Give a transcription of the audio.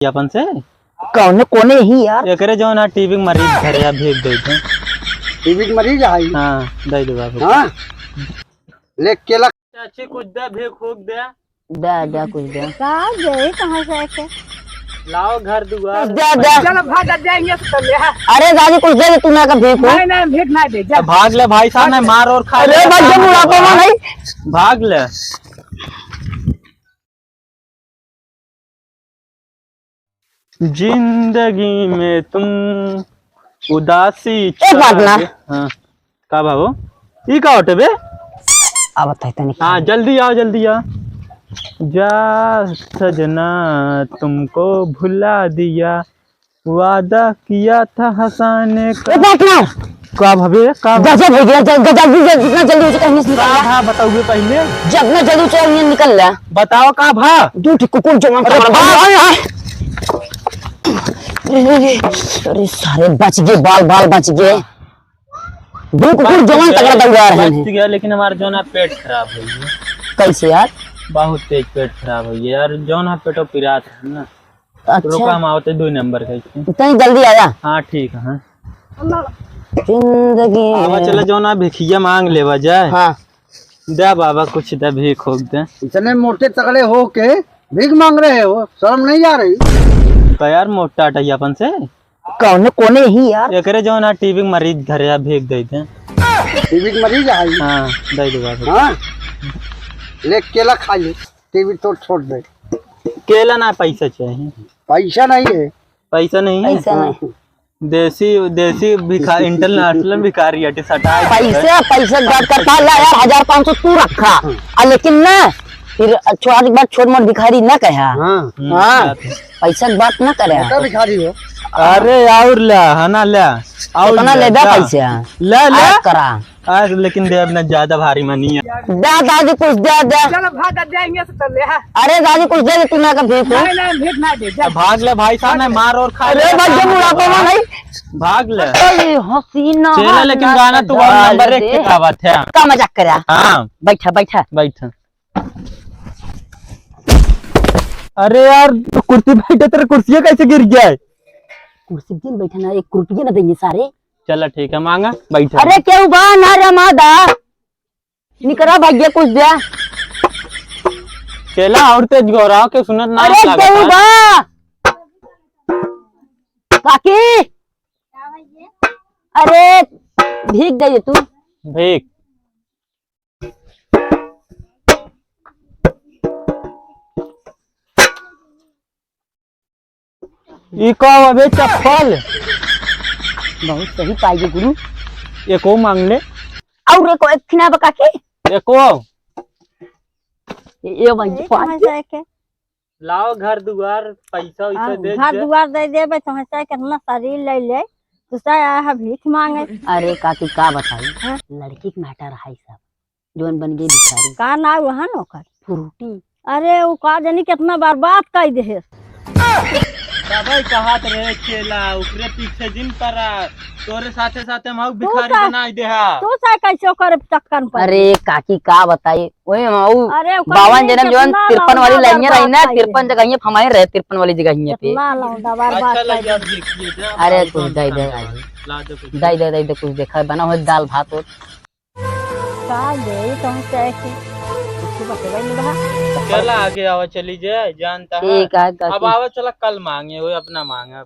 अपन से कौने कोने ही यार एकरे जो ना टीबी के मरीज घरे या भेज दे थे। टीबी के मरीज आई। हां दे दे बाबू। हां ले केला चाची कुछ दे भेज खूब दे। दे कुछ दे का दे कहां से के लाओ घर दुआर दे दे चल भाग जाएंगे तो ले। अरे दादी कुछ दे तू ना का भीख हो। नहीं भीख ना दे जा। भाग ले भाई साहब ने मार और खा ले। अरे भाई जब बुढ़ापा में नहीं भाग ले। जिंदगी में तुम उदासी पागला। हाँ का बाबू ई का होटे बे। अब बताई तनी हाँ जल्दी आओ जा सजना तुमको भुला दिया वादा किया था हंसाने का। पागला का भाभी का गजब हो गया जल्दी जितना जल्दी हो कहीं निकल का भा बताओगे पहले जितना जल्दी चल निकल ले बताओ का भा दू कुकुर जो अरे सारे बच गए बाल बच गए दो कुकुर जवान तगड़ा दौड़ा रहे हैं। बच गया लेकिन हमारा जो ना पेट खराब हो गया। कैसे यार बहुत तेज पेट खराब हो गया यार जो ना पेटो पिरात है ना। रुका हम आवते 2 नंबर का इतनी जल्दी आया। हाँ ठीक है। जिंदगी बाबा चला जो ना भिखिया मांग लेवा जाए। हाँ दे बाबा कुछ दे भीख हो दे। इतने मोटे तगड़े हो के भीख मांग रहे हो शर्म नहीं आ रही। तो यार मोटा टाइया अपन से कौने कोने ही यार एकरे जो ना टीबी के मरीज घरे या भेज दे थे। टीबी के मरीज आई। हाँ दे दे बाबा। हाँ ले केला खा ले टीबी तो छोड़ दे। केला ना पैसा चाहिए। पैसा नहीं है। पैसा नहीं है। पैसा नहीं देसी भिखारी इंटरनेशनल भिखारी हटे सटा पैसे बात करता ला यार 1500 तू रखा लेकिन ना फिर छोड़ बात छोड़ मोट भिखारी ना कहा। हाँ हाँ पैसा की बात ना करे मोटा भिखारी हो। अरे और ले है ना ले और कितना ले दे पैसा ले करा आज लेकिन दे अपना ज्यादा भारी मनी है। दे दादी कुछ दे चल भाग जाएंगे तो ले। अरे दादी कुछ दे तू ना का भीख हो। नहीं भीख ना दे जा। भाग ले भाई साहब ने मार और खा ले। अरे भाई जब बुढ़ापा में नहीं भाग ले अरे हसीना चला लेकिन गाना तू नंबर 1 की बात है। का मजाक करा। हाँ बैठा अरे यार तो कुर्सी बैठे तेरे कुर्सी कैसे गिर गया है। कुर्सी दिन बैठा ना एक रुपये ना देंगे सारे। चला ठीक है मांगा बैठा। अरे क्यों बा ना रमादा निकरा भाग्य कुछ दे। चला और तेज गौराव के सुनत ना अरे क्यों बा काकी अरे भीख दे तू भीख ई को अबे चप्पल बहुत सही पाई गुरु। एको मांग ले और एको एक खिना बका के एको ये भाई कहां से के लाओ घर दुआर पैसा वैसा दे घर दुआर दे देबे कहां से कितना शरीर ले ले दूसरा आया भीख मांगे। अरे काकी का बताई लड़की के मैटर है सब जोन बन गई भिखारी का ना वहां नौकर फ्रूटी। अरे वो का जानी कितना बर्बाद कर दे। भाई कहात रहे केला ऊपरे पीछे जिन पर तोरे साथे साथे हम भिखारी बनाई दे हा। तू सा कैसे कर चक्कर पर। अरे काकी का बताई ओए माऊ अरे 52 जन्म जोन 53 वाली लाइनें रही ना 53 जगह हमारे रहे 53 वाली जगह पे। ना लौंडा बर्बाद अच्छा कर लगे अब देखिए जा। अरे कुछ दे ला दे कुछ। दे कुछ देखा बना हो दाल भात हो का दे कहां से के कुछ बतवे नहीं रहा। चला आगे आवा चली जाए जानता है। ठीक है अब आवा चला कल मांगे वो अपना मांगा।